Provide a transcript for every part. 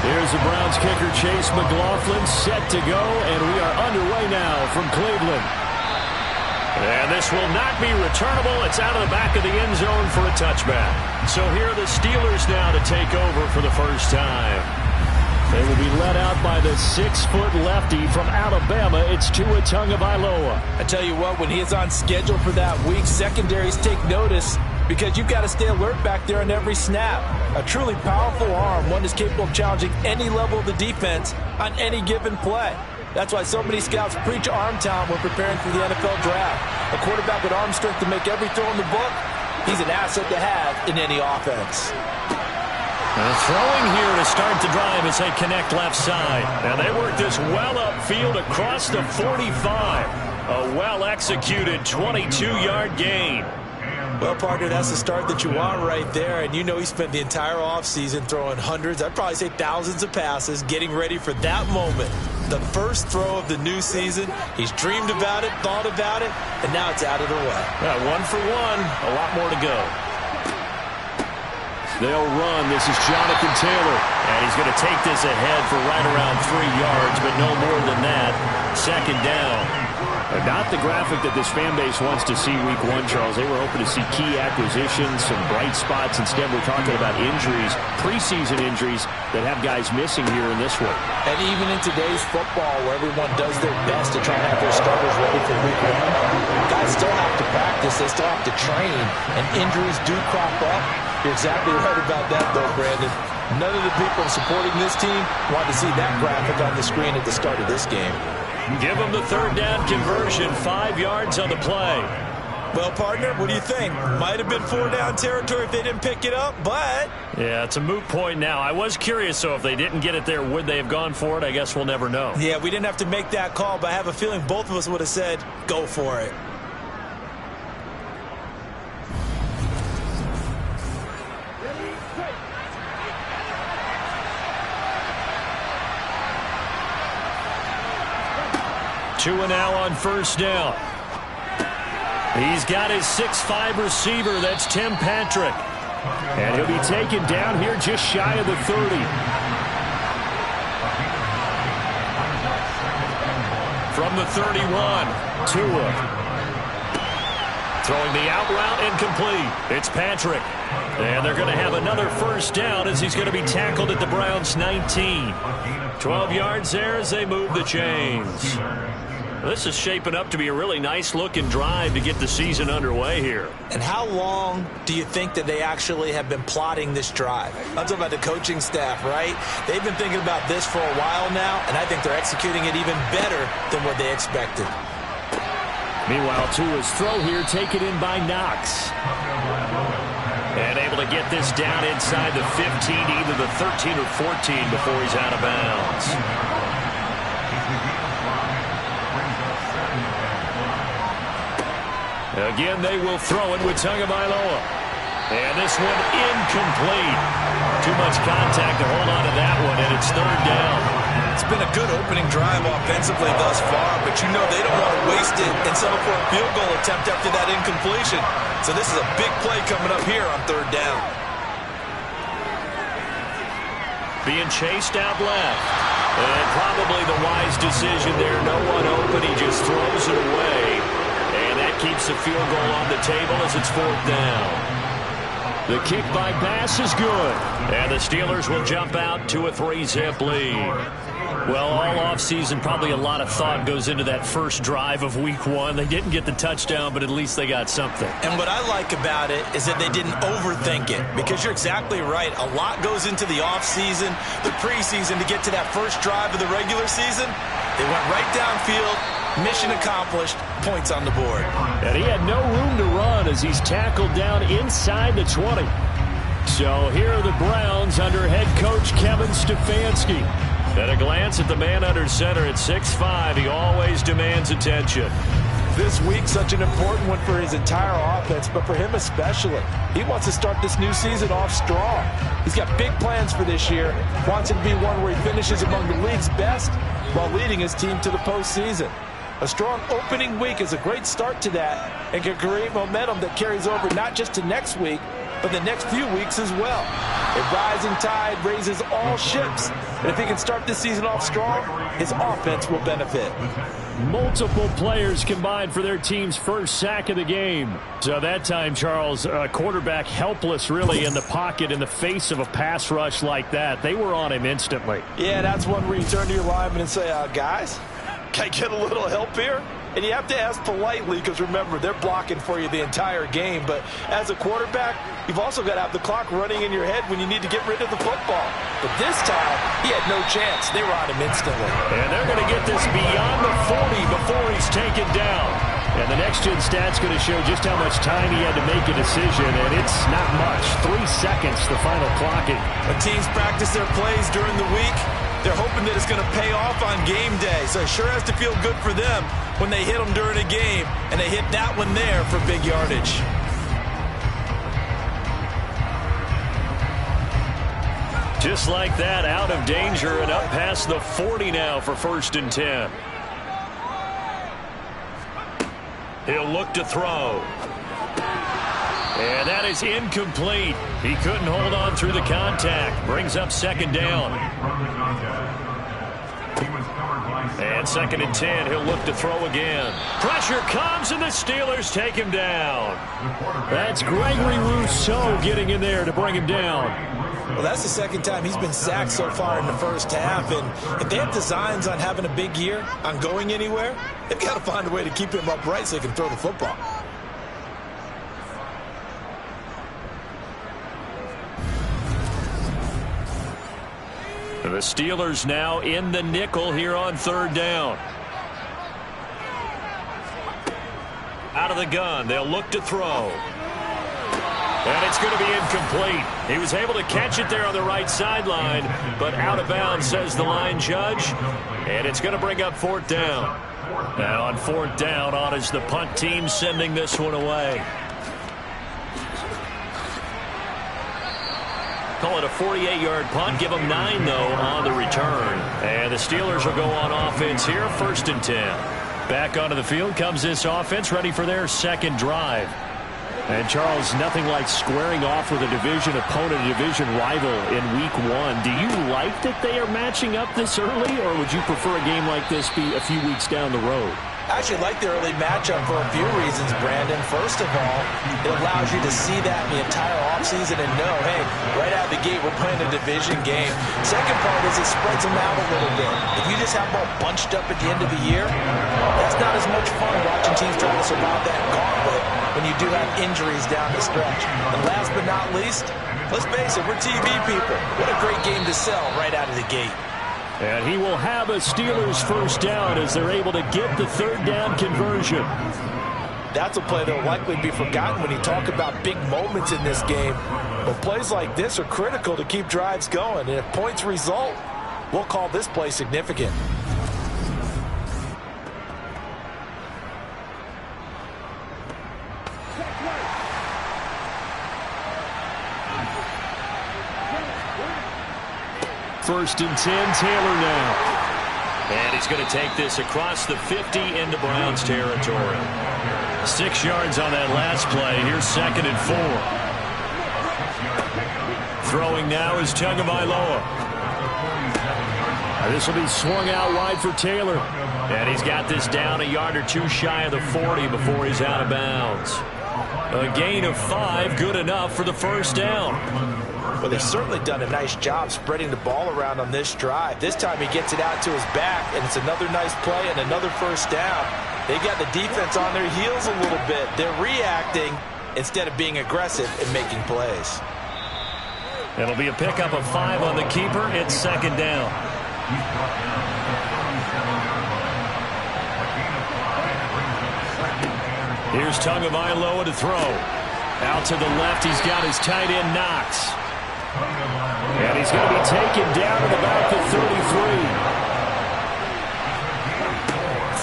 Here's the Browns kicker, Chase McLaughlin, set to go, and we are underway now from Cleveland. And this will not be returnable. It's out of the back of the end zone for a touchback. So here are the Steelers now to take over for the first time. They will be led out by the 6-foot lefty from Alabama. It's Tua Tagovailoa. I tell you what, when he is on schedule for that week, secondaries take notice because you've got to stay alert back there on every snap. A truly powerful arm, one is capable of challenging any level of the defense on any given play. That's why so many scouts preach arm talent when preparing for the NFL draft. A quarterback with arm strength to make every throw in the book, he's an asset to have in any offense. Throwing here to start the drive as they connect left side. Now they work this well upfield across the 45. A well-executed 22-yard gain. Well, partner, that's the start that you want right there. And you know he spent the entire offseason throwing hundreds, I'd probably say thousands of passes, getting ready for that moment. The first throw of the new season. He's dreamed about it, thought about it, and now it's out of the way. Yeah, 1 for 1, a lot more to go. They'll run. This is Jonathan Taylor. And he's going to take this ahead for right around 3 yards, but no more than that. Second down. Not the graphic that this fan base wants to see week 1, Charles. They were hoping to see key acquisitions, some bright spots. Instead, we're talking about injuries, preseason injuries that have guys missing here in this one. And even in today's football, where everyone does their best to try and have their starters ready for week 1, guys still have to practice. They still have to train, and injuries do crop up. You're exactly right about that, though, Brandon. None of the people supporting this team want to see that graphic on the screen at the start of this game. Give them the third down conversion, 5 yards on the play. Well, partner, what do you think? Might have been 4-down territory if they didn't pick it up, but... Yeah, it's a moot point now. I was curious, so if they didn't get it there, would they have gone for it? I guess we'll never know. Yeah, we didn't have to make that call, but I have a feeling both of us would have said, go for it. Tua now on first down. He's got his 6'5" receiver. That's Tim Patrick. And he'll be taken down here just shy of the 30. From the 31, Tua. Throwing the out route incomplete. It's Patrick. And they're going to have another first down as he's going to be tackled at the Browns' 19. 12 yards there as they move the chains. This is shaping up to be a really nice-looking drive to get the season underway here. And how long do you think that they actually have been plotting this drive? I'm talking about the coaching staff, right? They've been thinking about this for a while now, and I think they're executing it even better than what they expected. Meanwhile, Tua's throw here taken in by Knox. And able to get this down inside the 15, either the 13 or 14 before he's out of bounds. Again, they will throw it with Tagovailoa. And this one incomplete. Too much contact to hold on to that one, and it's third down. It's been a good opening drive offensively thus far, but you know they don't want to waste it and settle for a field goal attempt after that incompletion. So this is a big play coming up here on third down. Being chased out left. And probably the wise decision there. No one open. He just throws it away. And that keeps the field goal on the table as it's fourth down. The kick by pass is good. And the Steelers will jump out to a 3-zip lead. Well, all offseason, probably a lot of thought goes into that first drive of week 1. They didn't get the touchdown, but at least they got something. And what I like about it is that they didn't overthink it, because you're exactly right. A lot goes into the offseason, the preseason, to get to that first drive of the regular season. They went right downfield. Mission accomplished. Points on the board. And he had no room to run as he's tackled down inside the 20. So here are the Browns under head coach Kevin Stefanski. At a glance at the man under center at 6'5", he always demands attention. This week, such an important one for his entire offense, but for him especially. He wants to start this new season off strong. He's got big plans for this year. Wants it to be one where he finishes among the league's best while leading his team to the postseason. A strong opening week is a great start to that and can create momentum that carries over not just to next week, but the next few weeks as well. A rising tide raises all ships. And if he can start this season off strong, his offense will benefit. Multiple players combined for their team's first sack of the game. So that time, Charles, quarterback helpless really in the pocket in the face of a pass rush like that. They were on him instantly. Yeah, that's one where you turn to your lineman and say, guys, can I get a little help here? And you have to ask politely because, remember, they're blocking for you the entire game. But as a quarterback, you've also got to have the clock running in your head when you need to get rid of the football. But this time, he had no chance. They were on him instantly. And they're going to get this beyond the 40 before he's taken down. And the next-gen stat's going to show just how much time he had to make a decision, and it's not much. 3 seconds, the final clocking. When teams practice their plays during the week, they're hoping that it's going to pay off on game day. So it sure has to feel good for them when they hit them during a game, and they hit that one there for big yardage. Just like that, out of danger and up past the 40 now for 1st and 10. He'll look to throw. And that is incomplete. He couldn't hold on through the contact. Brings up 2nd down. And 2nd and 10. He'll look to throw again. Pressure comes, and the Steelers take him down. That's Gregory Rousseau getting in there to bring him down. Well, that's the 2nd time he's been sacked so far in the first half. And if they have designs on having a big year, on going anywhere, they've got to find a way to keep him upright so they can throw the football. The Steelers now in the nickel here on 3rd down. Out of the gun, they'll look to throw. And it's going to be incomplete. He was able to catch it there on the right sideline, but out of bounds, says the line judge. And it's going to bring up 4th down. Now on 4th down, on is the punt team sending this one away. Call it a 48-yard punt. Give them 9, though, on the return. And the Steelers will go on offense here, 1st and 10. Back onto the field comes this offense, ready for their 2nd drive. And, Charles, nothing like squaring off with a division opponent, a division rival in Week 1. Do you like that they are matching up this early, or would you prefer a game like this be a few weeks down the road? I actually like the early matchup for a few reasons, Brandon. First of all, it allows you to see that in the entire offseason and know, hey, right out of the gate, we're playing a division game. Second part is it spreads them out a little bit. If you just have them all bunched up at the end of the year, that's not as much fun watching teams trying to survive that gauntlet when you do have injuries down the stretch. And last but not least, let's face it, we're TV people. What a great game to sell right out of the gate. And he will have a Steelers 1st down as they're able to get the 3rd down conversion. That's a play that will likely be forgotten when you talk about big moments in this game. But plays like this are critical to keep drives going. And if points result, we'll call this play significant. First and 10, Taylor now. And he's going to take this across the 50 into Browns territory. 6 yards on that last play. Here's 2nd and 4. Throwing now is Tagovailoa. This will be swung out wide for Taylor. And he's got this down a yard or 2 shy of the 40 before he's out of bounds. A gain of 5, good enough for the 1st down. Well, they've certainly done a nice job spreading the ball around on this drive. This time he gets it out to his back, and it's another nice play and another 1st down. They got the defense on their heels a little bit. They're reacting instead of being aggressive and making plays. It'll be a pickup of 5 on the keeper. It's 2nd down. Here's Tagovailoa to throw. Out to the left, he's got his tight end Knox. And he's going to be taken down at about the 33.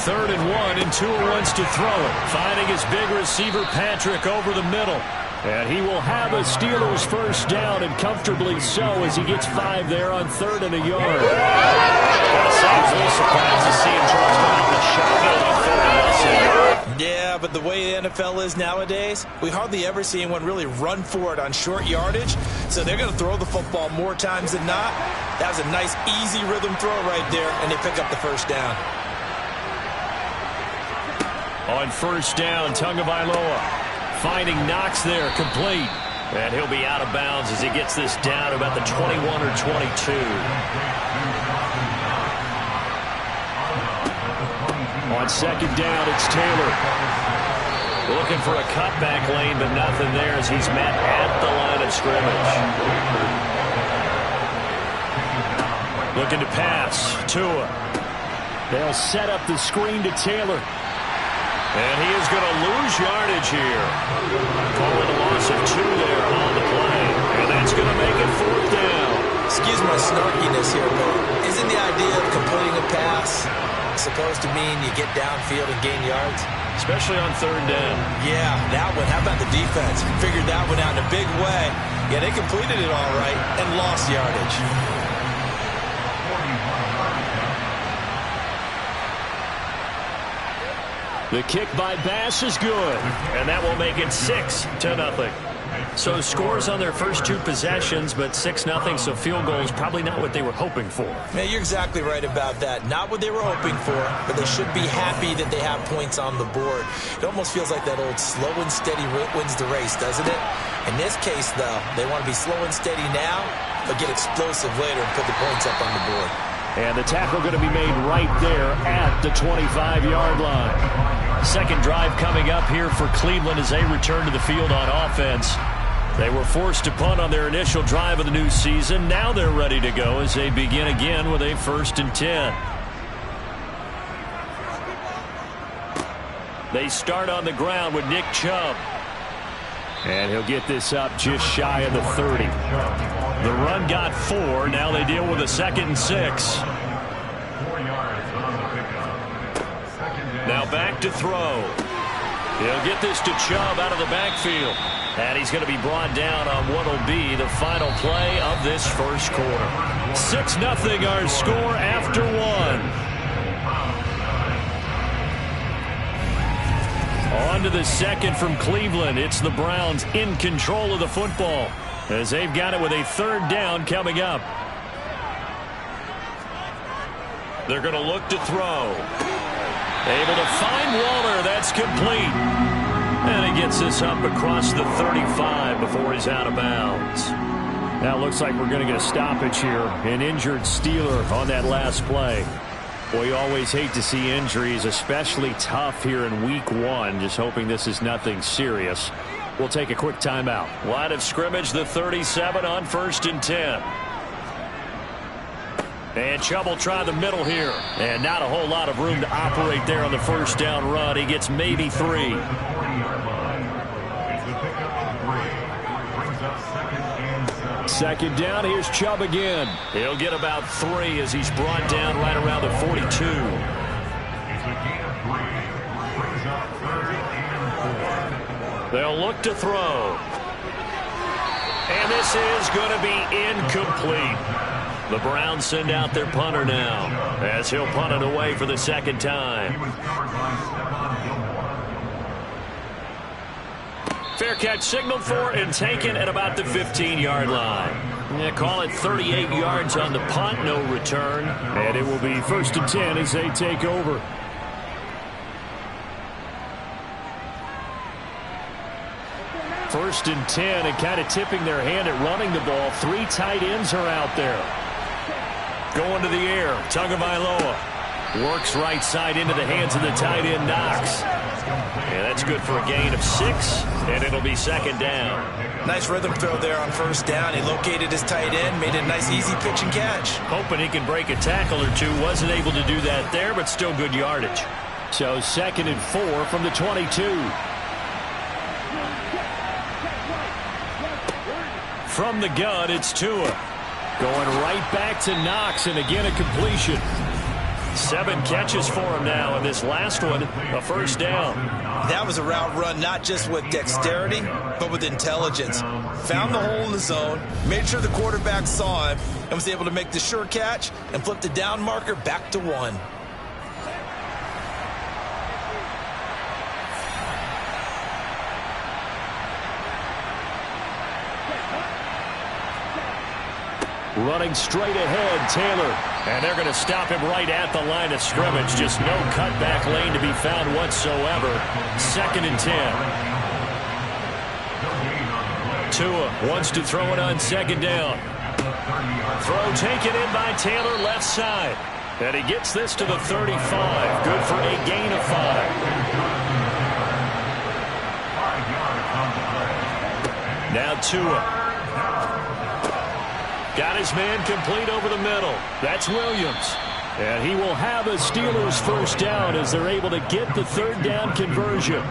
3rd and 1, and Tua wants to throw it. Finding his big receiver, Patrick, over the middle. And he will have a Steelers 1st down, and comfortably so, as he gets 5 there on 3rd and a yard. And a I was a little surprised to see him try to come out with a shotgun on third and less than a yard. Yeah, but the way the NFL is nowadays, we hardly ever see anyone really run for it on short yardage. So they're going to throw the football more times than not. That was a nice, easy rhythm throw right there, and they pick up the first down. On first down, Tagovailoa finding Knox there, complete. And he'll be out of bounds as he gets this down to about the 21 or 22. On second down, it's Taylor. Looking for a cutback lane, but nothing there as he's met at the line of scrimmage. Looking to pass. Tua. They'll set up the screen to Taylor. And he is going to lose yardage here. Calling a loss of 2 there on the play. And that's going to make it fourth down. Excuse my snarkiness here, but isn't the idea of completing a pass supposed to mean you get downfield and gain yards? Especially on third down. Yeah, that one. How about the defense? Figured that one out in a big way. Yeah, they completed it all right and lost yardage. The kick by Bass is good, and that will make it 6-0. So scores on their first 2 possessions, but 6-0, so field goal is probably not what they were hoping for. Yeah, you're exactly right about that. Not what they were hoping for, but they should be happy that they have points on the board. It almost feels like that old slow and steady wins the race, doesn't it? In this case, though, they want to be slow and steady now, but get explosive later and put the points up on the board. And the tackle going to be made right there at the 25-yard line. Second drive coming up here for Cleveland as they return to the field on offense. They were forced to punt on their initial drive of the new season. Now they're ready to go as they begin again with a 1st and 10. They start on the ground with Nick Chubb. And he'll get this up just shy of the 30. The run got 4. Now they deal with a 2nd and 6. Now back to throw. He'll get this to Chubb out of the backfield. And he's going to be brought down on what will be the final play of this first quarter. 6-0 our score after 1. On to the second from Cleveland. It's the Browns in control of the football as they've got it with a 3rd down coming up. They're going to look to throw. Able to find Waller. That's complete. And he gets this up across the 35 before he's out of bounds. Now it looks like we're going to get a stoppage here. An injured Steeler on that last play. Well, you always hate to see injuries, especially tough here in week 1. Just hoping this is nothing serious. We'll take a quick timeout. Line of scrimmage, the 37 on 1st and 10. And Chubb will try the middle here. And not a whole lot of room to operate there on the first down run. He gets maybe 3. Second down, here's Chubb again. He'll get about 3 as he's brought down right around the 42. They'll look to throw. And this is going to be incomplete. The Browns send out their punter now as he'll punt it away for the 2nd time. Fair catch signaled for and taken at about the 15-yard line. Yeah, call it 38 yards on the punt, no return. And it will be 1st and 10 as they take over. First and 10 and kind of tipping their hand at running the ball. 3 tight ends are out there. Going to the air, Tagovailoa works right side into the hands of the tight end Knox. And that's good for a gain of 6, and it'll be 2nd down. Nice rhythm throw there on 1st down. He located his tight end, made it a nice easy pitch and catch. Hoping he can break a tackle or 2. Wasn't able to do that there, but still good yardage. So 2nd and 4 from the 22. From the gun, it's Tua. Going right back to Knox, and again a completion. 7 catches for him now, and this last one, a first down. That was a route run not just with dexterity, but with intelligence. Found the hole in the zone, made sure the quarterback saw him, and was able to make the sure catch and flip the down marker back to 1. Running straight ahead, Taylor. And they're going to stop him right at the line of scrimmage. Just no cutback lane to be found whatsoever. 2nd and 10. Tua wants to throw it on 2nd down. Throw taken in by Taylor, left side. And he gets this to the 35. Good for a gain of 5. Now Tua. Got his man complete over the middle. That's Williams. And he will have a Steelers first down as they're able to get the 3rd down conversion.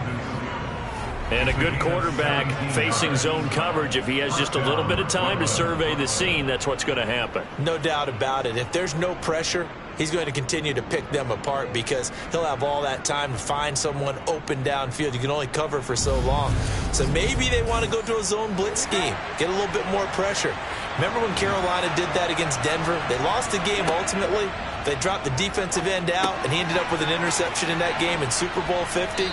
And a good quarterback facing zone coverage. If he has just a little bit of time to survey the scene, that's what's going to happen. No doubt about it. If there's no pressure, he's going to continue to pick them apart because he'll have all that time to find someone open downfield. You can only cover for so long. So maybe they want to go to a zone blitz scheme, get a little bit more pressure. Remember when Carolina did that against Denver? They lost the game ultimately. They dropped the defensive end out, and he ended up with an interception in that game in Super Bowl 50.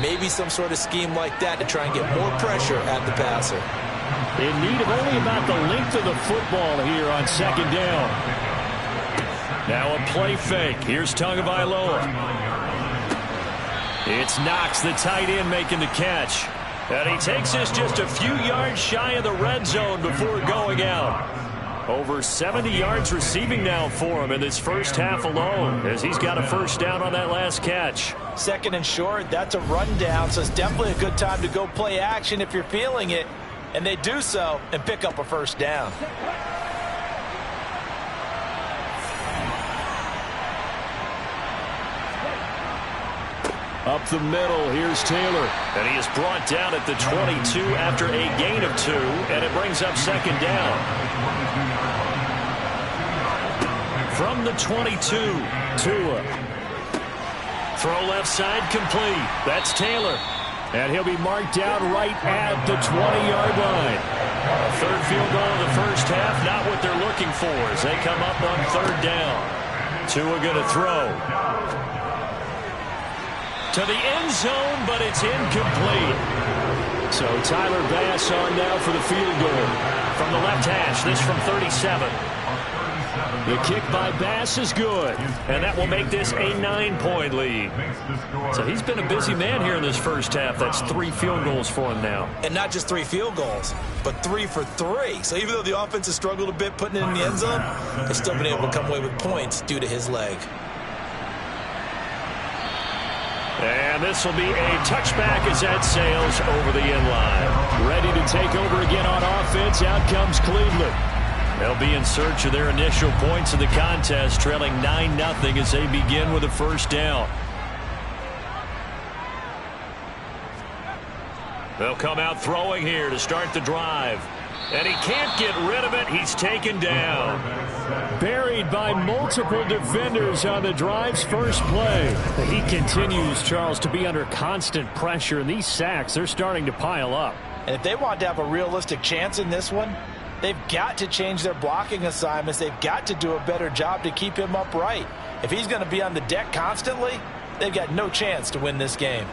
Maybe some sort of scheme like that to try and get more pressure at the passer. In need of only about the length of the football here on 2nd down. Now a play fake. Here's Tagovailoa. It's Knox, the tight end, making the catch. And he takes this just a few yards shy of the red zone before going out. Over 70 yards receiving now for him in this first half alone, as he's got a first down on that last catch. 2nd and short, that's a rundown, so it's definitely a good time to go play action if you're feeling it. And they do so and pick up a first down. Up the middle, here's Taylor. And he is brought down at the 22 after a gain of 2, and it brings up 2nd down. From the 22, Tua. Throw left side complete. That's Taylor. And he'll be marked down right at the 20-yard line. A 3rd field goal in the first half, not what they're looking for as they come up on 3rd down. Tua going to throw. To the end zone, but it's incomplete. So Tyler Bass on now for the field goal. From the left hash, this from 37. The kick by Bass is good, and that will make this a 9-point lead. So he's been a busy man here in this first half. That's 3 field goals for him now. And not just 3 field goals, but 3 for 3. So even though the offense has struggled a bit putting it in the end zone, they've still been able to come away with points due to his leg. And this will be a touchback as that sails over the end line. Ready to take over again on offense. Out comes Cleveland. They'll be in search of their initial points in the contest, trailing 9-0 as they begin with a first down. They'll come out throwing here to start the drive. And he can't get rid of it. He's taken down. Buried by multiple defenders on the drive's first play. He continues, Charles, to be under constant pressure. And these sacks, they're starting to pile up. And if they want to have a realistic chance in this one, they've got to change their blocking assignments. They've got to do a better job to keep him upright. If he's going to be on the deck constantly, they've got no chance to win this game.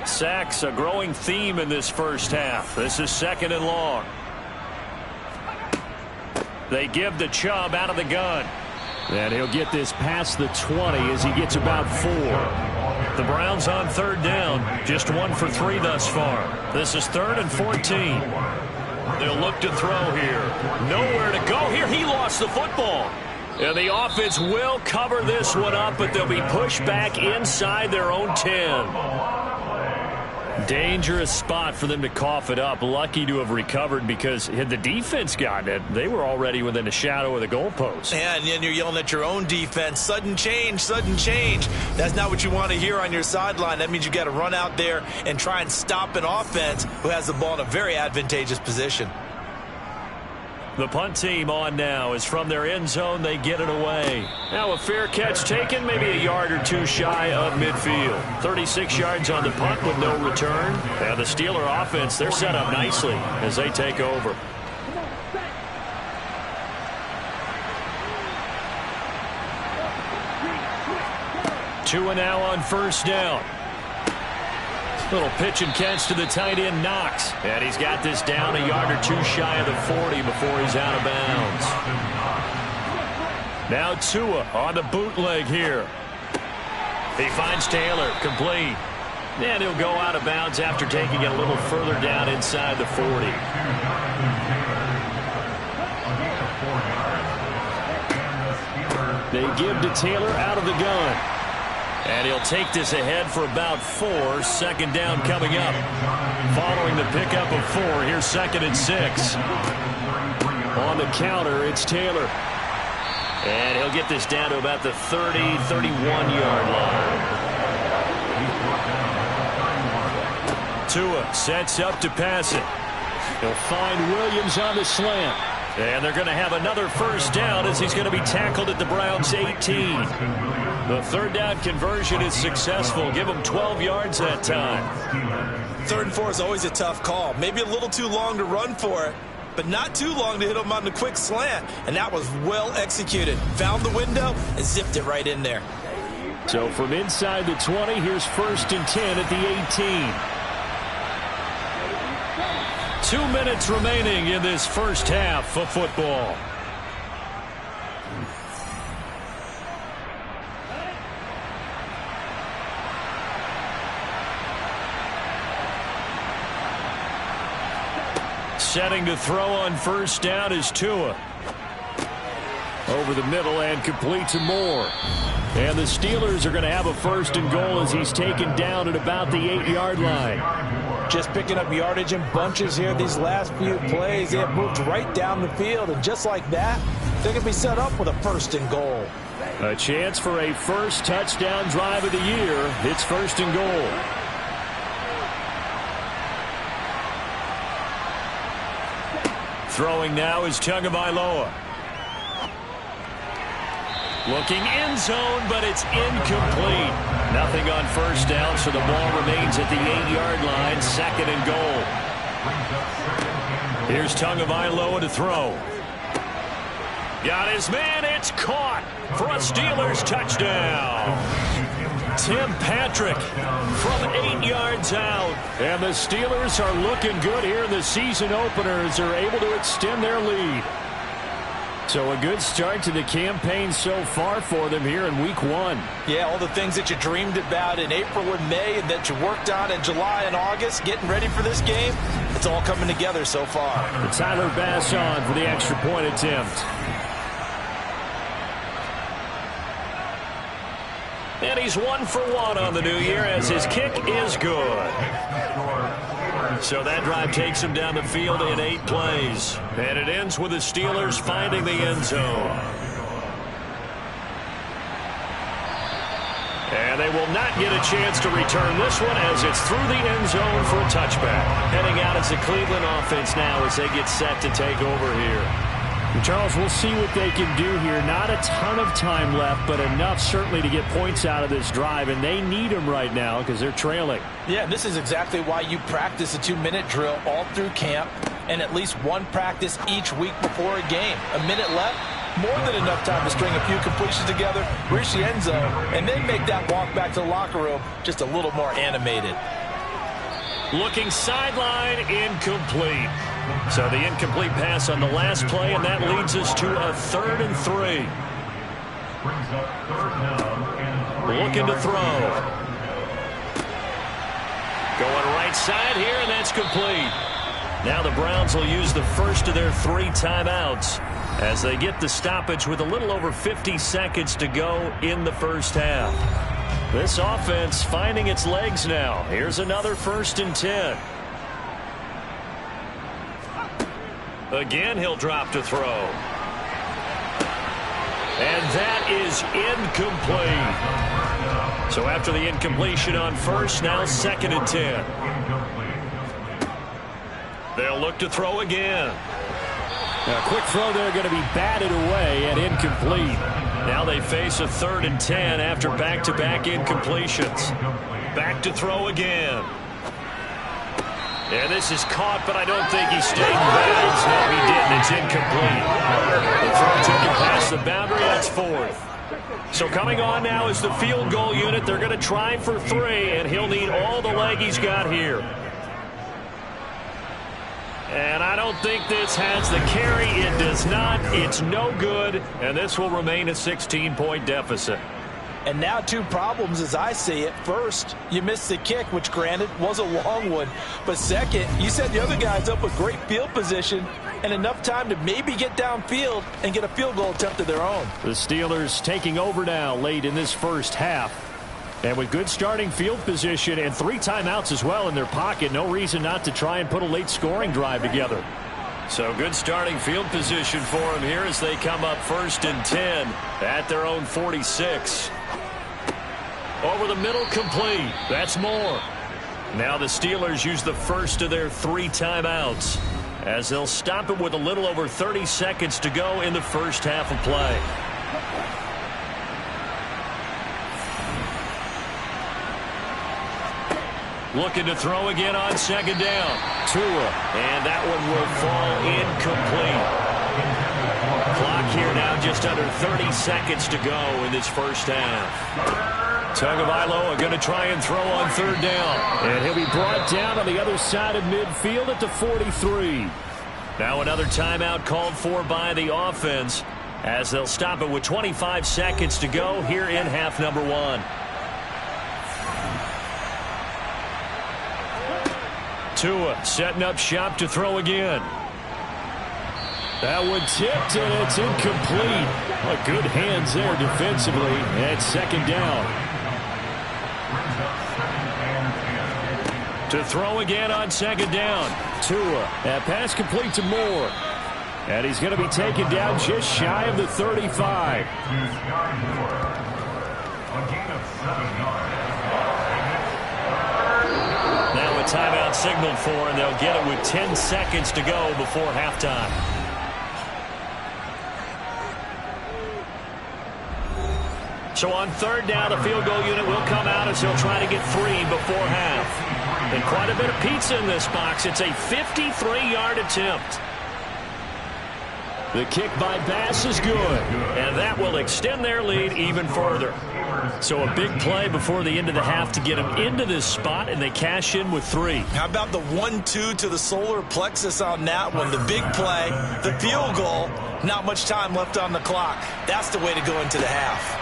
Sacks, a growing theme in this first half. This is 2nd and long. They give the Chubb out of the gun. And he'll get this past the 20 as he gets about 4. The Browns on 3rd down. Just 1 for 3 thus far. This is 3rd and 14. They'll look to throw here. Nowhere to go here. He lost the football. And the offense will cover this one up, but they'll be pushed back inside their own 10. Dangerous spot for them to cough it up. Lucky to have recovered because had the defense gotten it, they were already within a shadow of the goalpost. Yeah, and then you're yelling at your own defense. Sudden change, sudden change. That's not what you want to hear on your sideline. That means you got to run out there and try and stop an offense who has the ball in a very advantageous position. The punt team on now is from their end zone. They get it away. Now a fair catch taken, maybe a yard or two shy of midfield. 36 yards on the punt with no return. And the Steeler offense, they're set up nicely as they take over. Tua now on first down. Little pitch and catch to the tight end, Knox. And he's got this down a yard or two shy of the 40 before he's out of bounds. Now Tua on the bootleg here. He finds Taylor, complete. And he'll go out of bounds after taking it a little further down inside the 40. They give to Taylor out of the gun. And he'll take this ahead for about 4. Second down coming up. Following the pickup of 4, here's 2nd and 6. On the counter, it's Taylor. And he'll get this down to about the 30, 31-yard line. Tua sets up to pass it. He'll find Williams on the slant. And they're going to have another first down as he's going to be tackled at the Browns' 18. The third down conversion is successful. Give him 12 yards that time. 3rd and 4 is always a tough call. Maybe a little too long to run for it, but not too long to hit him on the quick slant. And that was well executed. Found the window and zipped it right in there. So from inside the 20, here's 1st and 10 at the 18. 2 minutes remaining in this first half of football. Setting to throw on first down is Tua. Over the middle and complete to Moore. And the Steelers are going to have a 1st and goal as he's taken down at about the 8-yard line. Just picking up yardage in bunches here these last few plays. They have moved right down the field, and just like that, they're going to be set up with a 1st and goal. A chance for a first touchdown drive of the year. It's 1st and goal. Throwing now is Tagovailoa. Looking end zone, but it's incomplete. Nothing on first down, so the ball remains at the 8-yard line. 2nd and goal. Here's Tagovailoa to throw. Got his man. It's caught for a Steelers touchdown. Tim Patrick from 8 yards out. And the Steelers are looking good here in the season opener as they're able to extend their lead. So a good start to the campaign so far for them here in week 1. Yeah, all the things that you dreamed about in April and May and that you worked on in July and August, getting ready for this game, it's all coming together so far. And Tyler Bass on for the extra point attempt. And he's 1 for 1 on the new year as his kick is good. So that drive takes him down the field in 8 plays. And it ends with the Steelers finding the end zone. And they will not get a chance to return this one as it's through the end zone for a touchback. Heading out as the Cleveland offense now as they get set to take over here. Charles, we'll see what they can do here. Not a ton of time left, but enough certainly to get points out of this drive, and they need them right now because they're trailing. Yeah, this is exactly why you practice a 2-minute drill all through camp and at least one practice each week before a game. A minute left, more than enough time to string a few completions together, reach the end zone, and then make that walk back to the locker room just a little more animated. Looking sideline, incomplete. So the incomplete pass on the last play, and that leads us to a 3rd and 3. Looking to throw. Going right side here, and that's complete. Now the Browns will use the first of their 3 timeouts as they get the stoppage with a little over 50 seconds to go in the first half. This offense finding its legs now. Here's another 1st and 10. Again, he'll drop to throw. And that is incomplete. So after the incompletion on first, now 2nd and 10. They'll look to throw again. A quick throw there going to be batted away and incomplete. Now they face a 3rd and 10 after back-to-back incompletions. Back to throw again. And this is caught, but I don't think he stayed in bounds. No, he didn't. It's incomplete. The throw took him past the boundary. That's 4th. So coming on now is the field goal unit. They're going to try for 3, and he'll need all the leg he's got here. And I don't think this has the carry. It does not. It's no good. And this will remain a 16-point deficit. And now 2 problems as I see it. First, you missed the kick, which granted was a long one. But second, you set the other guys up with great field position and enough time to maybe get downfield and get a field goal attempt of their own. The Steelers taking over now late in this first half. And with good starting field position and 3 timeouts as well in their pocket, no reason not to try and put a late scoring drive together. So good starting field position for them here as they come up 1st and 10 at their own 46. Over the middle, complete. That's Moore. Now the Steelers use the first of their 3 timeouts as they'll stop it with a little over 30 seconds to go in the first half of play. Looking to throw again on 2nd down. Tua. And that one will fall incomplete. Clock here now just under 30 seconds to go in this first half. Tagovailoa going to try and throw on 3rd down. And he'll be brought down on the other side of midfield at the 43. Now another timeout called for by the offense as they'll stop it with 25 seconds to go here in half number 1. Tua setting up shop to throw again. That one tipped, and it's incomplete. Good hands there defensively at 2nd down. To throw again on 2nd down. Tua. That pass complete to Moore. And he's going to be taken down just shy of the 35. Now a timeout signaled for, and they'll get it with 10 seconds to go before halftime. So on 3rd down, the field goal unit will come out as they'll try to get 3 before half. And quite a bit of pizza in this box. It's a 53-yard attempt. The kick by Bass is good. And that will extend their lead even further. So a big play before the end of the half to get them into this spot, and they cash in with 3. How about the 1-2 to the solar plexus on that one? The big play, the field goal, not much time left on the clock. That's the way to go into the half.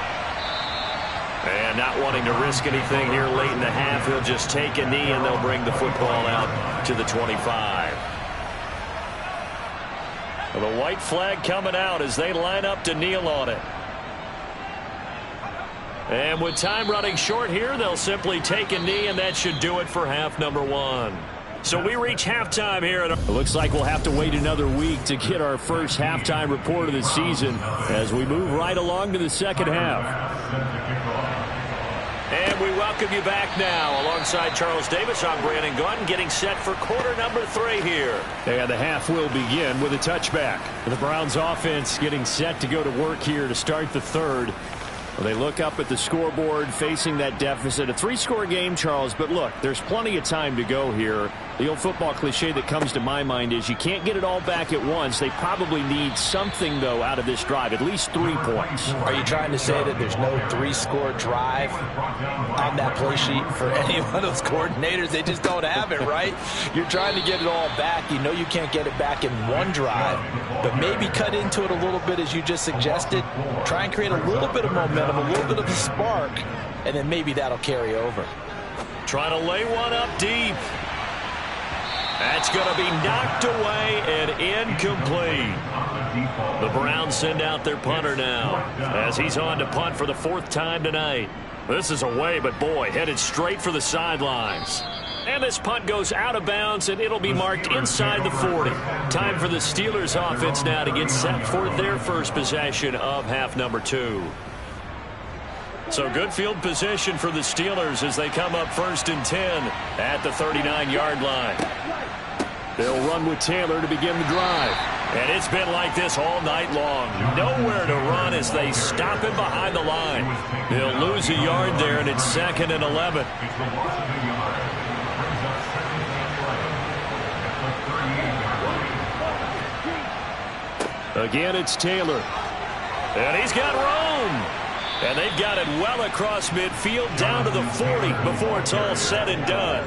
And not wanting to risk anything here late in the half, he'll just take a knee, and they'll bring the football out to the 25. Well, the white flag coming out as they line up to kneel on it. And with time running short here, they'll simply take a knee, and that should do it for half number 1. So we reach halftime here. It looks like we'll have to wait another week to get our first halftime report of the season as we move right along to the second half. And we welcome you back now. Alongside Charles Davis, I'm Brandon Gunn, getting set for quarter number 3 here. And the half will begin with a touchback. The Browns offense getting set to go to work here to start the 3rd. Well, they look up at the scoreboard facing that deficit. A 3-score game, Charles, but look, there's plenty of time to go here. The old football cliche that comes to my mind is you can't get it all back at once. They probably need something, though, out of this drive, at least 3 points. Are you trying to say that there's no 3-score drive on that play sheet for any one of those coordinators? They just don't have it, right? You're trying to get it all back. You know you can't get it back in one drive, but maybe cut into it a little bit as you just suggested. Try and create a little bit of momentum, a little bit of a spark, and then maybe that'll carry over. Trying to lay one up deep. That's going to be knocked away and incomplete. The Browns send out their punter now as he's on to punt for the 4th time tonight. This is away, but boy, headed straight for the sidelines. And this punt goes out of bounds, and it'll be marked inside the 40. Time for the Steelers offense now to get set for their first possession of half number 2. So good field position for the Steelers as they come up 1st and 10 at the 39-yard line. They'll run with Taylor to begin the drive. And it's been like this all night long. Nowhere to run as they stop him behind the line. He'll lose a yard there, and it's 2nd and 11. Again, it's Taylor. And he's got room. And they've got it well across midfield down to the 40 before it's all said and done.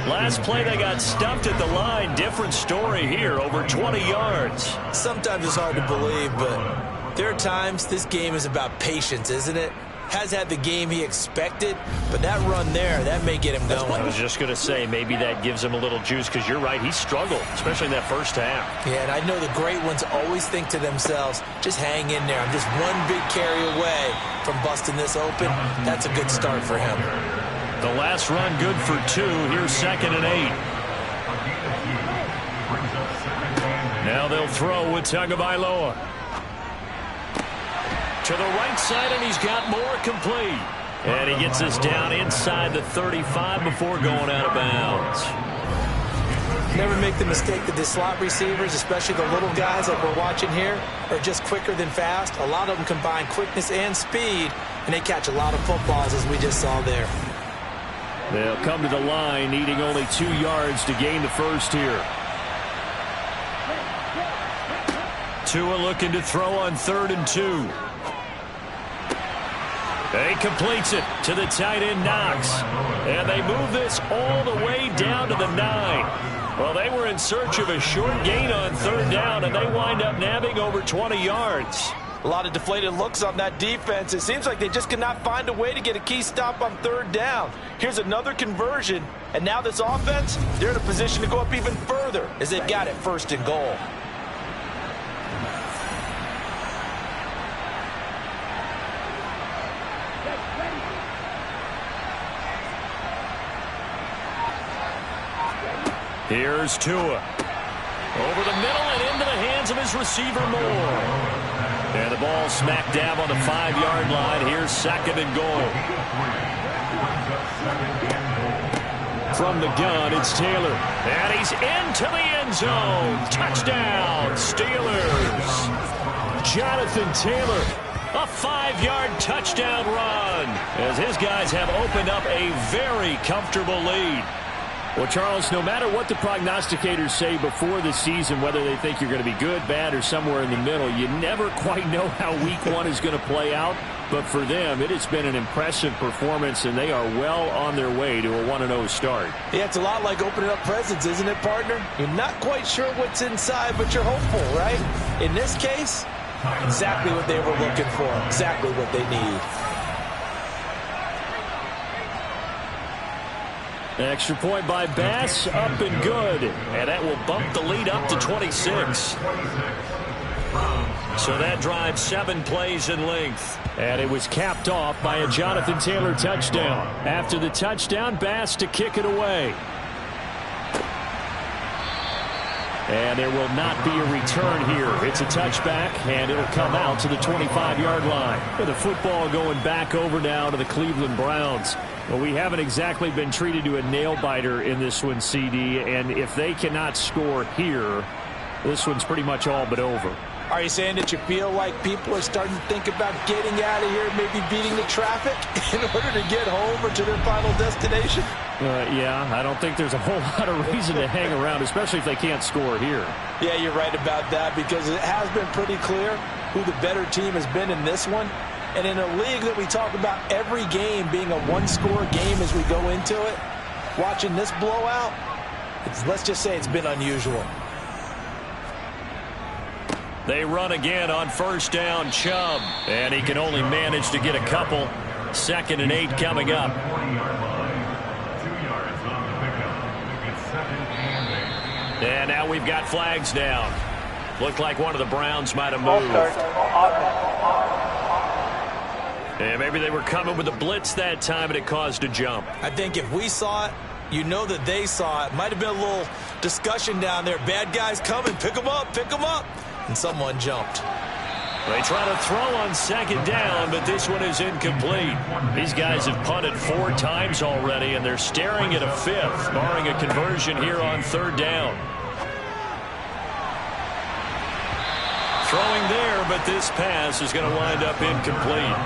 Last play they got stumped at the line. Different story here, over 20 yards. Sometimes it's hard to believe, but there are times this game is about patience, isn't it? Has had the game he expected, but that run there, that may get him going. I was just going to say, maybe that gives him a little juice, because you're right, he struggled, especially in that first half. Yeah, and I know the great ones always think to themselves, just hang in there. I'm just one big carry away from busting this open. That's a good start for him. The last run good for 2. Here's 2nd and 8. Now they'll throw with Tagovailoa. To the right side, and he's got more complete. And he gets this down inside the 35 before going out of bounds. Never make the mistake that the slot receivers, especially the little guys that we're watching here, are just quicker than fast. A lot of them combine quickness and speed, and they catch a lot of footballs, as we just saw there. They'll come to the line, needing only 2 yards to gain the first here. Tua looking to throw on 3rd and 2. He completes it to the tight end, Knox. And they move this all the way down to the 9. Well, they were in search of a short gain on 3rd down, and they wind up nabbing over 20 yards. A lot of deflated looks on that defense. It seems like they just cannot find a way to get a key stop on 3rd down. Here's another conversion, and now this offense, they're in a position to go up even further as they've got it 1st and goal. Here's Tua. Over the middle and into the hands of his receiver, Moore. And the ball smack dab on the 5-yard line. Here's 2nd and goal. From the gun, it's Taylor. And he's into the end zone. Touchdown, Steelers. Jonathan Taylor. A 5-yard touchdown run. As his guys have opened up a very comfortable lead. Well, Charles, no matter what the prognosticators say before the season, whether they think you're going to be good, bad, or somewhere in the middle, you never quite know how week 1 is going to play out. But for them, it has been an impressive performance, and they are well on their way to a 1-0 start. Yeah, it's a lot like opening up presents, isn't it, partner? You're not quite sure what's inside, but you're hopeful, right? In this case, exactly what they were looking for, exactly what they need. Extra point by Bass, up and good. And that will bump the lead up to 26. So that drives 7 plays in length. And it was capped off by a Jonathan Taylor touchdown. After the touchdown, Bass to kick it away. And there will not be a return here. It's a touchback, and it'll come out to the 25-yard line. With the football going back over now to the Cleveland Browns. Well, we haven't exactly been treated to a nail-biter in this one, CD, and if they cannot score here, this one's pretty much all but over. Are you saying that you feel like people are starting to think about getting out of here, maybe beating the traffic in order to get home or to their final destination? Yeah, I don't think there's a whole lot of reason to hang around, especially if they can't score here. Yeah, you're right about that, because it has been pretty clear who the better team has been in this one. And in a league that we talk about every game being a one-score game as we go into it, watching this blowout, let's just say it's been unusual. They run again on 1st down, Chubb. And he can only manage to get a couple. 2nd and 8 coming up. And now we've got flags down. Looked like one of the Browns might have moved. And maybe they were coming with a blitz that time and it caused a jump. I think if we saw it, you know that they saw it. Might have been a little discussion down there. Bad guys coming. Pick them up. Pick them up. And someone jumped. They try to throw on 2nd down, but this one is incomplete. These guys have punted 4 times already, and they're staring at a 5th, barring a conversion here on 3rd down. Throwing there, but this pass is going to wind up incomplete.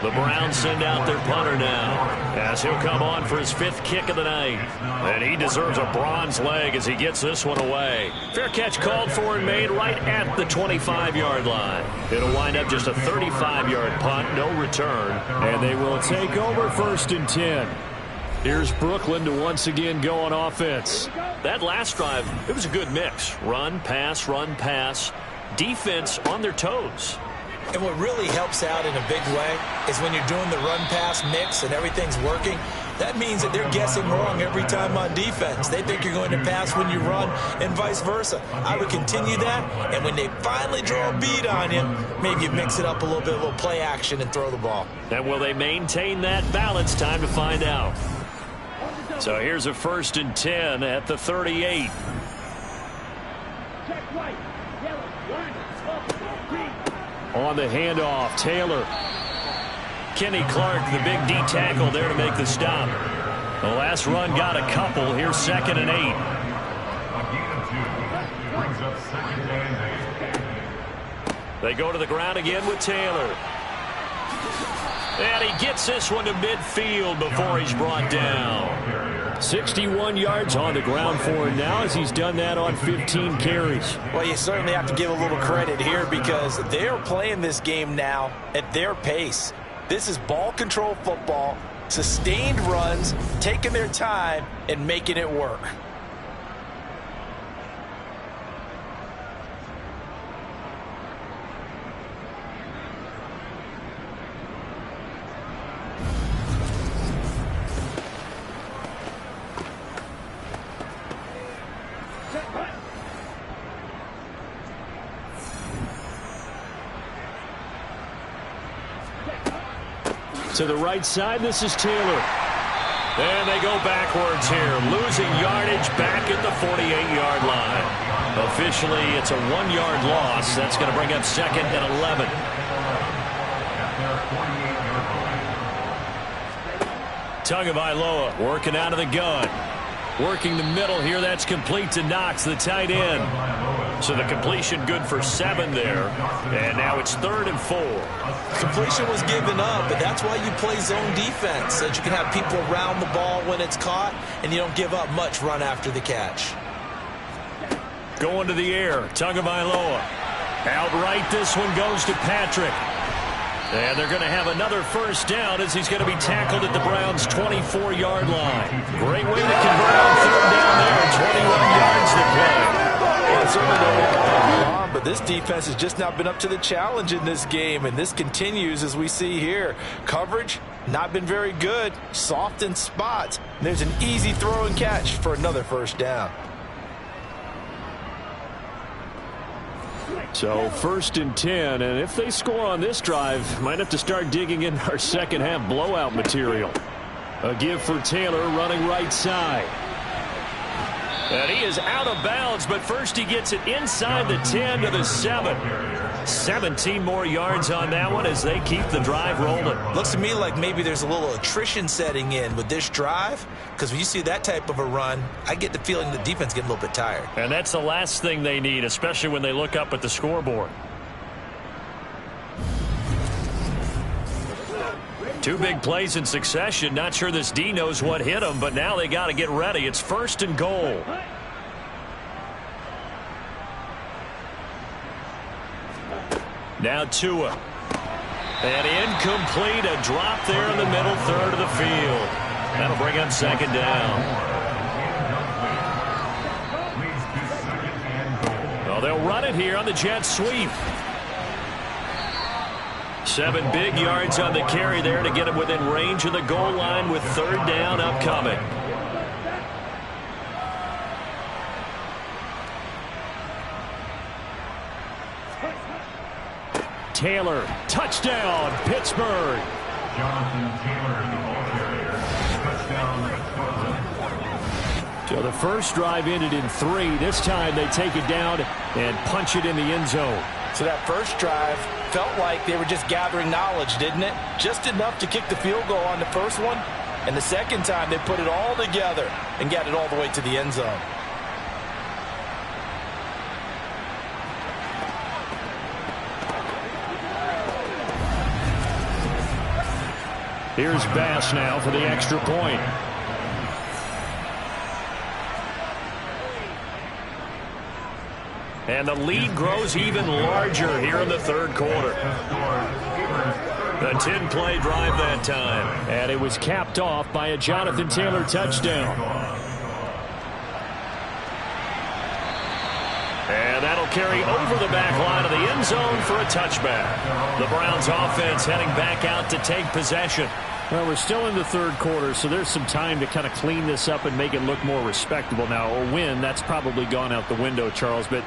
The Browns send out their punter now, as he'll come on for his 5th kick of the night. And he deserves a bronze leg as he gets this one away. Fair catch called for and made right at the 25-yard line. It'll wind up just a 35-yard punt, no return. And they will take over 1st and 10. Here's Brooklyn to once again go on offense. That last drive, it was a good mix. Run, pass, defense on their toes. And what really helps out in a big way is when you're doing the run-pass mix and everything's working, that means that they're guessing wrong every time on defense. They think you're going to pass when you run and vice versa. I would continue that, and when they finally draw a bead on you, maybe you mix it up a little play action and throw the ball. And will they maintain that balance? Time to find out. So here's a 1st and 10 at the 38. On the handoff, Taylor. Kenny Clark, the big D tackle there to make the stop. The last run got a couple. Here's 2nd and 8. They go to the ground again with Taylor. And he gets this one to midfield before he's brought down. 61 yards on the ground for him now as he's done that on 15 carries. Well, you certainly have to give a little credit here because they're playing this game now at their pace. This is ball control football, sustained runs, taking their time and making it work. To the right side, this is Taylor. And they go backwards here, losing yardage back at the 48-yard line. Officially, it's a 1-yard loss. That's going to bring up 2nd and 11. Tagovailoa working out of the gun. Working the middle here. That's complete to Knox, the tight end. So the completion good for 7 there. And now it's 3rd and 4. Completion was given up, but that's why you play zone defense, so that you can have people around the ball when it's caught, and you don't give up much run after the catch. Going to the air, Tagovailoa. Outright, this one goes to Patrick. And they're going to have another 1st down as he's going to be tackled at the Browns' 24-yard line. Great way to convert on 3rd down there. 21 yards to play. Well, certainly don't want to but this defense has just not been up to the challenge in this game, and this continues as we see here. Coverage, not been very good. Soft in spots. There's an easy throw and catch for another 1st down. So 1st and 10, and if they score on this drive, might have to start digging in our second half blowout material. A give for Taylor running right side. And he is out of bounds, but first he gets it inside the 10 to the 7. 17 more yards on that one as they keep the drive rolling. Looks to me like maybe there's a little attrition setting in with this drive, because when you see that type of a run, I get the feeling the defense getting a little bit tired. And that's the last thing they need, especially when they look up at the scoreboard. 2 big plays in succession. Not sure this D knows what hit him, but now they got to get ready. It's 1st and goal. Now Tua. And incomplete. A drop there in the middle 3rd of the field. That'll bring up 2nd down. Well, they'll run it here on the jet sweep. 7 big yards on the carry there to get him within range of the goal line with 3rd down upcoming. Taylor, touchdown, Pittsburgh. Jonathan Taylor, the ball carrier, touchdown. So the first drive ended in 3. This time they take it down and punch it in the end zone. So that first drive felt like they were just gathering knowledge, didn't it? Just enough to kick the field goal on the first one. And the second time they put it all together and got it all the way to the end zone. Here's Bass now for the extra point. And the lead grows even larger here in the third quarter. A 10-play drive that time. And it was capped off by a Jonathan Taylor touchdown. And that'll carry over the back line of the end zone for a touchback. The Browns offense heading back out to take possession. Well, we're still in the third quarter, so there's some time to kind of clean this up and make it look more respectable. Now, a win, that's probably gone out the window, Charles, but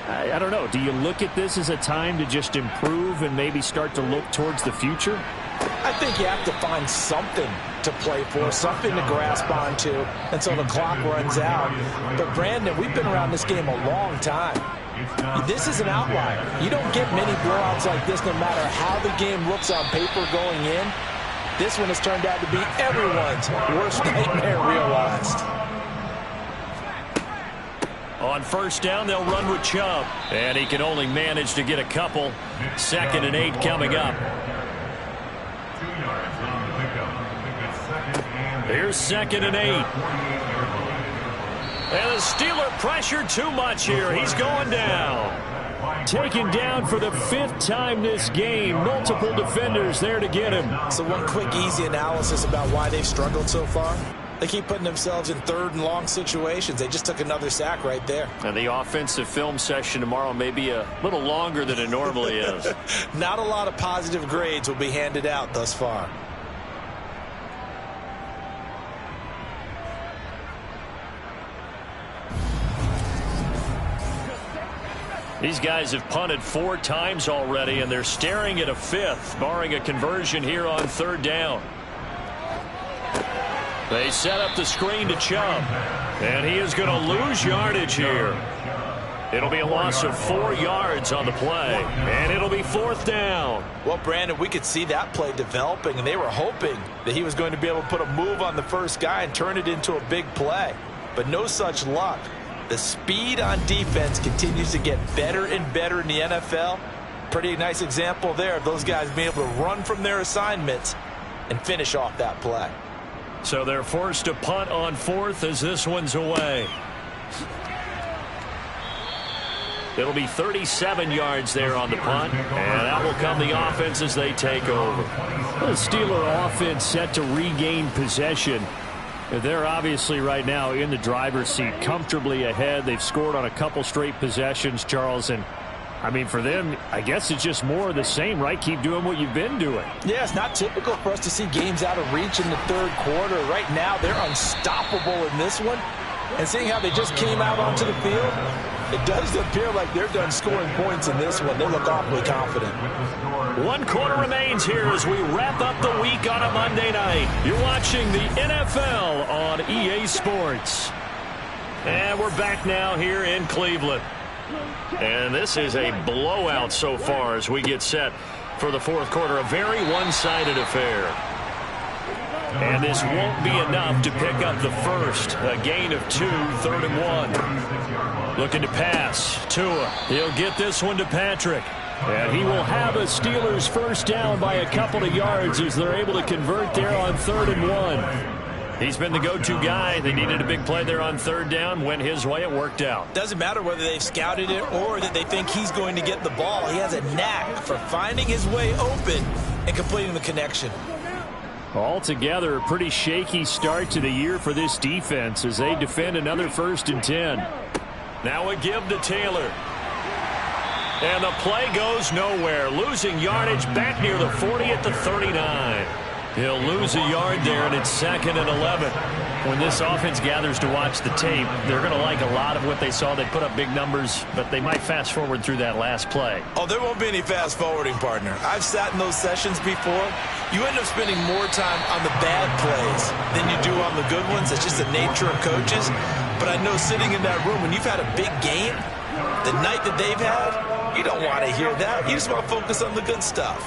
I don't know. Do you look at this as a time to just improve and maybe start to look towards the future? I think you have to find something to play for, something to grasp onto until the clock runs out. But, Brandon, we've been around this game a long time. This is an outlier. You don't get many blowouts like this no matter how the game looks on paper going in. This one has turned out to be everyone's worst nightmare realized. On first down, they'll run with Chubb. And he can only manage to get a couple. 2nd and 8 coming up. Here's 2nd and 8. And the Steeler pressure too much here. He's going down. Taken down for the 5th time this game. Multiple defenders there to get him. So one quick, easy analysis about why they've struggled so far. They keep putting themselves in 3rd and long situations. They just took another sack right there. And the offensive film session tomorrow may be a little longer than it normally is. Not a lot of positive grades will be handed out thus far. These guys have punted 4 times already, and they're staring at a 5th, barring a conversion here on 3rd down. They set up the screen to Chubb, and he is going to lose yardage here. It'll be a loss of 4 yards on the play, and it'll be 4th down. Well, Brandon, we could see that play developing, and they were hoping that he was going to be able to put a move on the first guy and turn it into a big play. But no such luck. The speed on defense continues to get better and better in the NFL. Pretty nice example there of those guys being able to run from their assignments and finish off that play. So they're forced to punt on 4th as this one's away. It'll be 37 yards there on the punt, and that will come the offense as they take over. The Steeler offense set to regain possession. They're obviously right now in the driver's seat, comfortably ahead. They've scored on a couple straight possessions, Charles, and I mean, for them, I guess it's just more of the same, right? Keep doing what you've been doing. Yeah, it's not typical for us to see games out of reach in the third quarter. Right now, they're unstoppable in this one. And seeing how they just came out onto the field, it does appear like they're done scoring points in this one. They look awfully confident. 1 quarter remains here as we wrap up the week on a Monday night. You're watching the NFL on EA Sports. And we're back now here in Cleveland. And this is a blowout so far as we get set for the 4th quarter. A very one-sided affair. And this won't be enough to pick up the first. A gain of 2, 3rd and 1. Looking to pass. Tua. He'll get this one to Patrick. And he will have a Steelers first down by a couple of yards as they're able to convert there on 3rd and 1. He's been the go-to guy. They needed a big play there on 3rd down. Went his way. It worked out. Doesn't matter whether they've scouted it or that they think he's going to get the ball. He has a knack for finding his way open and completing the connection. Altogether, a pretty shaky start to the year for this defense as they defend another 1st and 10. Now a give to Taylor. And the play goes nowhere. Losing yardage back near the 40 at the 39. He'll lose a yard there, and it's 2nd and 11. When this offense gathers to watch the tape, they're going to like a lot of what they saw. They put up big numbers, but they might fast forward through that last play. Oh, there won't be any fast forwarding, partner. I've sat in those sessions before. You end up spending more time on the bad plays than you do on the good ones. It's just the nature of coaches. But I know sitting in that room, when you've had a big game, the night that they've had, you don't want to hear that. You just want to focus on the good stuff.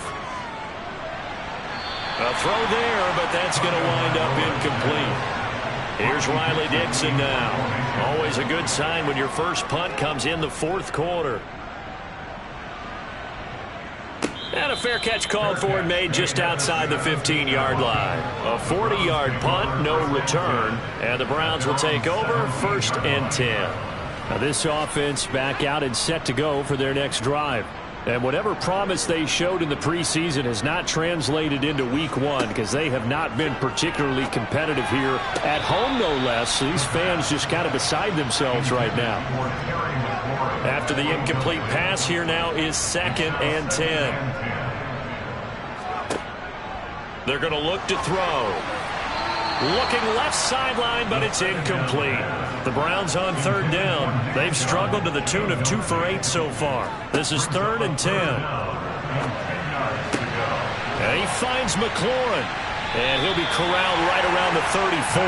A throw there, but that's going to wind up incomplete. Here's Riley Dixon now. Always a good sign when your first punt comes in the 4th quarter. And a fair catch called for and made just outside the 15-yard line. A 40-yard punt, no return. And the Browns will take over, 1st and 10. Now this offense back out and set to go for their next drive. And whatever promise they showed in the preseason has not translated into week 1 because they have not been particularly competitive here at home, no less. So these fans just kind of beside themselves right now. After the incomplete pass, here now is 2nd and 10. They're going to look to throw. Looking left sideline, but it's incomplete. The Browns on 3rd down. They've struggled to the tune of 2 for 8 so far. This is 3rd and 10. And he finds McLaurin. And he'll be corralled right around the 34.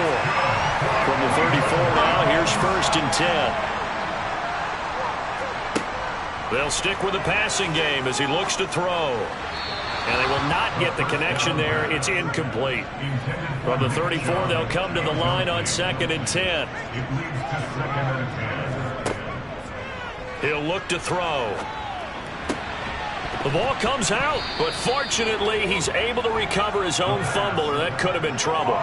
From the 34 now, here's 1st and 10. They'll stick with the passing game as he looks to throw. And they will not get the connection there. It's incomplete. From the 34, they'll come to the line on 2nd and 10. He'll look to throw. The ball comes out, but fortunately, he's able to recover his own fumble, or that could have been trouble.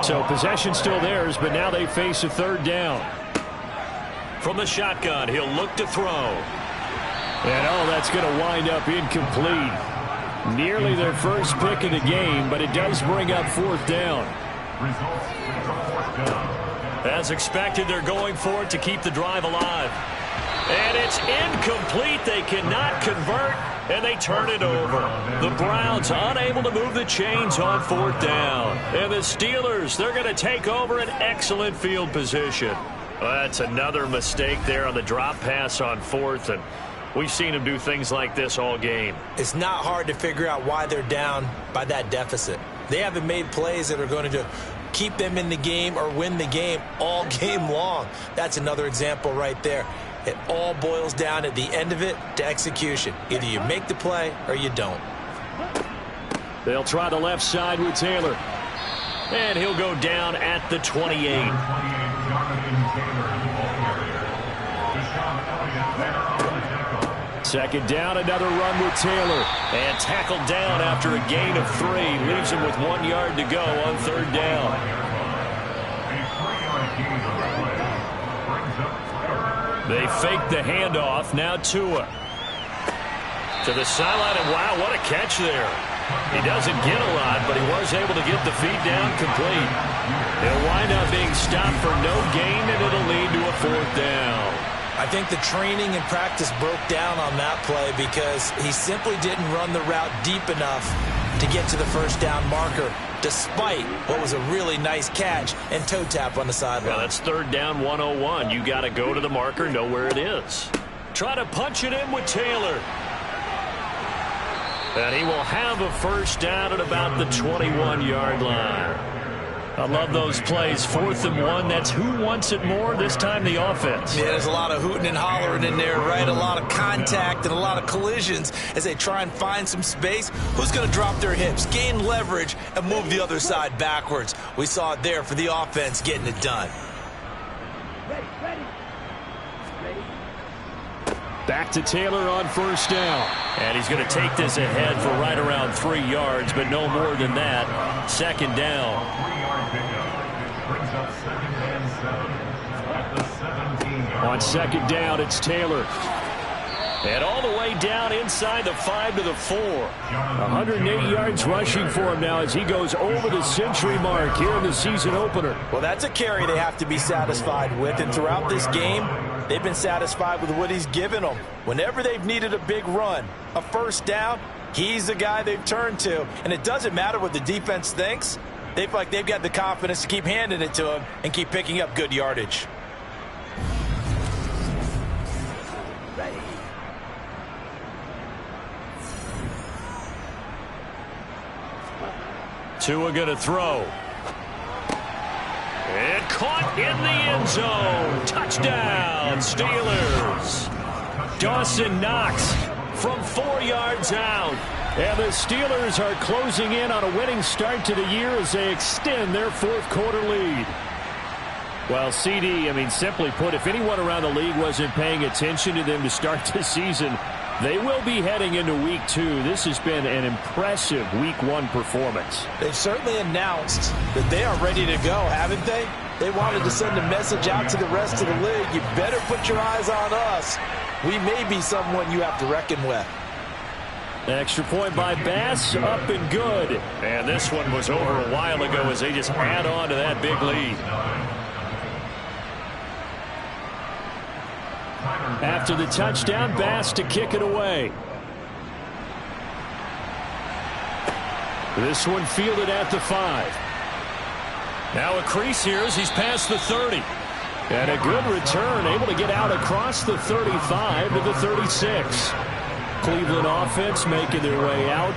So possession still theirs, but now they face a 3rd down. From the shotgun, he'll look to throw. And that's going to wind up incomplete. Nearly their first pick of the game, but it does bring up 4th down. As expected, they're going for it to keep the drive alive. And it's incomplete. They cannot convert, and they turn it over. The Browns unable to move the chains on 4th down. And the Steelers, they're going to take over an excellent field position. That's another mistake there on the drop pass on 4th, and we've seen him do things like this all game. It's not hard to figure out why they're down by that deficit. They haven't made plays that are going to keep them in the game or win the game all game long. That's another example right there. It all boils down at the end of it to execution. Either you make the play or you don't. They'll try the left side with Taylor. And he'll go down at the 28. 2nd down, another run with Taylor. And tackled down after a gain of 3. Leaves him with 1 yard to go on 3rd down. They fake the handoff. Now Tua. To the sideline, and wow, what a catch there. He doesn't get a lot, but he was able to get the feet down complete. He'll wind up being stopped for no gain, and it'll lead to a 4th down. I think the training and practice broke down on that play because he simply didn't run the route deep enough to get to the 1st down marker, despite what was a really nice catch and toe tap on the sideline. Well, that's 3rd down 101. You got to go to the marker, know where it is. Try to punch it in with Taylor. And he will have a 1st down at about the 21-yard line. I love those plays. 4th and 1. That's who wants it more. This time the offense. Yeah, there's a lot of hooting and hollering in there, right? A lot of contact and a lot of collisions as they try and find some space. Who's going to drop their hips, gain leverage, and move the other side backwards? We saw it there for the offense getting it done. Back to Taylor on 1st down. And he's going to take this ahead for right around 3 yards, but no more than that. 2nd down. On 2nd down, it's Taylor. And all the way down inside the 5 to the 4. 108 yards rushing for him now as he goes over the century mark here in the season opener. Well, that's a carry they have to be satisfied with. And throughout this game, they've been satisfied with what he's given them. Whenever they've needed a big run, a 1st down, he's the guy they've turned to. And it doesn't matter what the defense thinks. They feel like they've got the confidence to keep handing it to him and keep picking up good yardage. Tua going to throw. And caught in the end zone. Touchdown, Steelers. Dawson Knox from 4 yards out. And the Steelers are closing in on a winning start to the year as they extend their 4th quarter lead. Well, CD, simply put, if anyone around the league wasn't paying attention to them to start the season, They will be heading into week 2. This has been an impressive week 1 performance. They've certainly announced that they are ready to go, haven't they? They wanted to send a message out to the rest of the league. You better put your eyes on us. We may be someone you have to reckon with. Extra point by Bass, up and good. And this one was over a while ago as they just add on to that big lead. After the touchdown, Bass to kick it away. This one fielded at the 5. Now a crease here as he's past the 30. And a good return, able to get out across the 35 to the 36. Cleveland offense making their way out.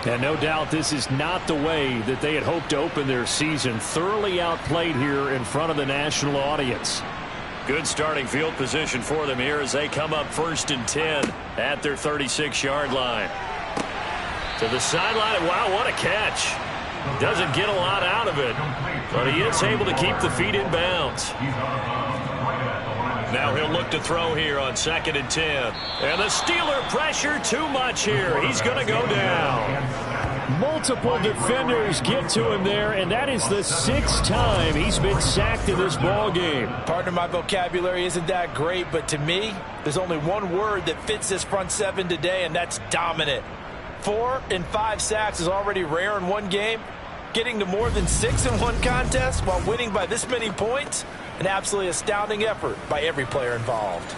And no doubt this is not the way that they had hoped to open their season. Thoroughly outplayed here in front of the national audience. Good starting field position for them here as they come up 1st and 10 at their 36-yard line. To the sideline. Wow, what a catch. Doesn't get a lot out of it, but he is able to keep the feet in bounds. Now he'll look to throw here on 2nd and 10. And the Steeler pressure too much here. He's going to go down. Multiple defenders get to him there, and that is the 6th time he's been sacked in this ball game. Partner, my vocabulary isn't that great, but to me, there's only one word that fits this front 7 today, and that's dominant. 4 and 5 sacks is already rare in one game. Getting to more than 6 in one contest while winning by this many points, an absolutely astounding effort by every player involved.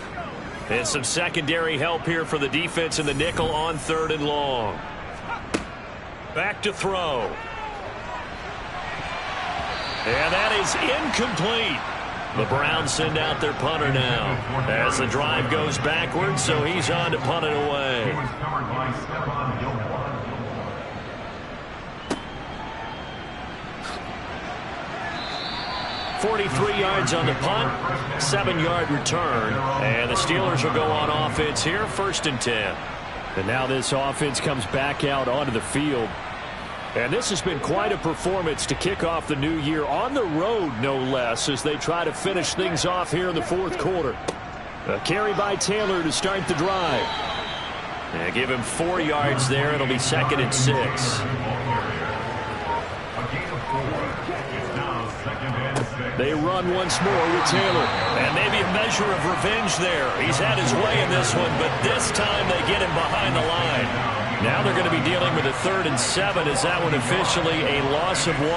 And some secondary help here for the defense in the nickel on 3rd and long. Back to throw. And that is incomplete. The Browns send out their punter now as the drive goes backwards, so he's on to punt it away. 43 yards on the punt, 7-yard return, and the Steelers will go on offense here, 1st and 10. And now this offense comes back out onto the field. And this has been quite a performance to kick off the new year on the road, no less, as they try to finish things off here in the 4th quarter. A carry by Taylor to start the drive. And give him 4 yards there. It'll be 2nd and 6. They run once more with Taylor. And maybe a measure of revenge there. He's had his way in this one, but this time they get him behind the line. Now they're going to be dealing with a 3rd and 7 as that one officially a loss of 1.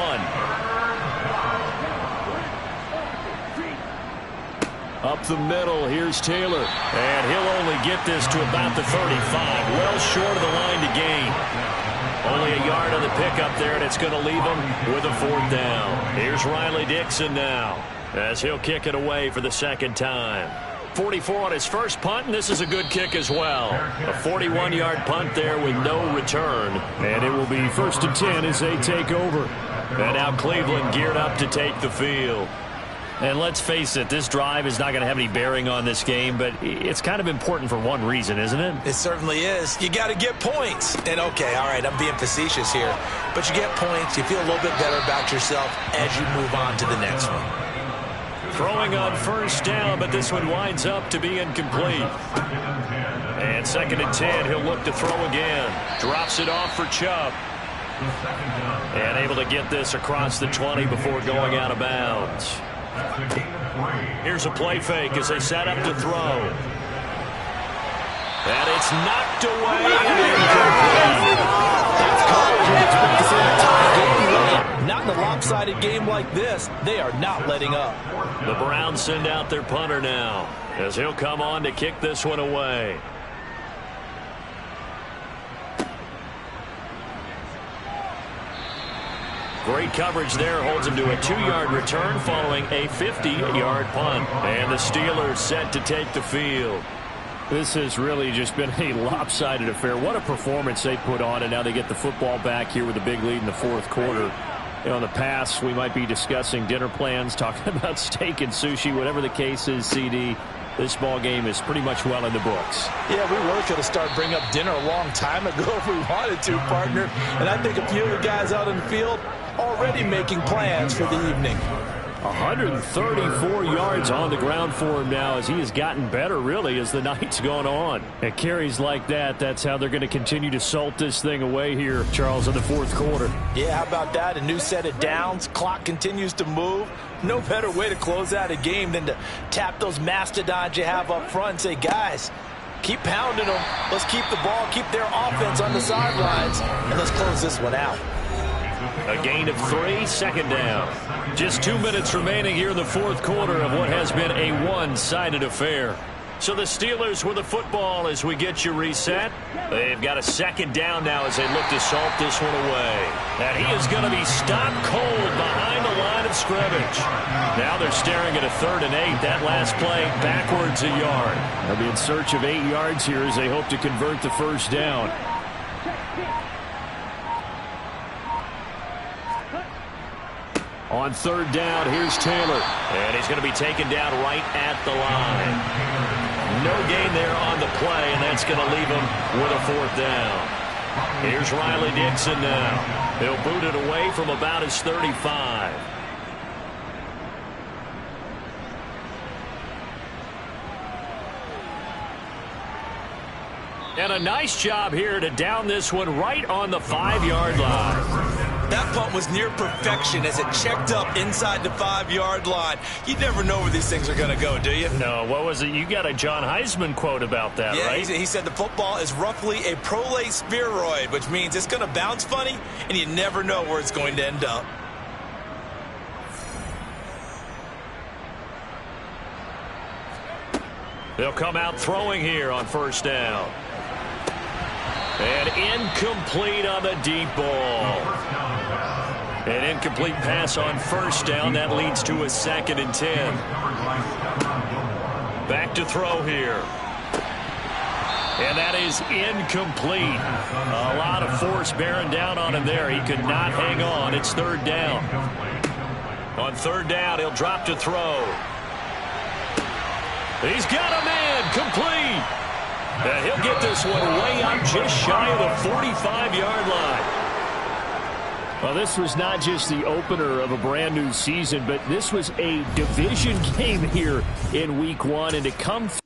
Up the middle, here's Taylor. And he'll only get this to about the 35. Well short of the line to gain. Only a yard on the pickup there, and it's going to leave him with a 4th down. Here's Riley Dixon now as he'll kick it away for the 2nd time. 44 on his first punt, and this is a good kick as well. A 41-yard punt there with no return. And it will be 1st and 10 as they take over. And now Cleveland geared up to take the field. And let's face it, this drive is not going to have any bearing on this game, but it's kind of important for one reason, isn't it? It certainly is. You got to get points. And, okay, all right, I'm being facetious here. But you get points, you feel a little bit better about yourself as you move on to the next one. Throwing on 1st down, but this one winds up to be incomplete. And 2nd and 10, he'll look to throw again. Drops it off for Chubb. And able to get this across the 20 before going out of bounds. Here's a play fake as they set up to throw. And it's knocked away and incomplete. Not in a lopsided game like this. They are not letting up. The Browns send out their punter now as he'll come on to kick this one away. Great coverage there, holds him to a 2-yard return following a 50-yard punt. And the Steelers set to take the field. This has really just been a lopsided affair. What a performance they put on, and now they get the football back here with a big lead in the 4th quarter. You know, in the past, we might be discussing dinner plans, talking about steak and sushi, whatever the case is, CD. This ball game is pretty much well in the books. Yeah, we really could have started bringing up dinner a long time ago if we wanted to, partner. And I think a few of the guys out in the field already making plans for the evening. 134 yards on the ground for him now as he has gotten better, really, as the night's gone on. And carries like that, that's how they're going to continue to salt this thing away here, Charles, in the fourth quarter. Yeah, how about that? A new set of downs. Clock continues to move. No better way to close out a game than to tap those mastodons you have up front and say, guys, keep pounding them. Let's keep the ball, keep their offense on the sidelines, and let's close this one out. A gain of 3, second down. Just 2 minutes remaining here in the fourth quarter of what has been a one-sided affair. So the Steelers with the football as we get you reset. They've got a second down now as they look to salt this one away. And he is going to be stopped cold behind the line of scrimmage. Now they're staring at a 3rd and 8. That last play backwards a yard. They'll be in search of 8 yards here as they hope to convert the first down. On 3rd down, here's Taylor. And he's going to be taken down right at the line. No gain there on the play, and that's going to leave him with a 4th down. Here's Riley Dixon now. He'll boot it away from about his 35. And a nice job here to down this one right on the 5-yard line. That punt was near perfection as it checked up inside the 5-yard line. You never know where these things are going to go, do you? No, what was it? You got a John Heisman quote about that, yeah, right? He said the football is roughly a prolate spheroid, which means it's going to bounce funny, and you never know where it's going to end up. They'll come out throwing here on 1st down. And incomplete on the deep ball. An incomplete pass on 1st down. That leads to a 2nd and 10. Back to throw here. And that is incomplete. A lot of force bearing down on him there. He could not hang on. It's 3rd down. On 3rd down, he'll drop to throw. He's got a man. Complete. And he'll get this one way up just shy of the 45-yard line. Well, this was not just the opener of a brand new season, but this was a division game here in week 1. And to come through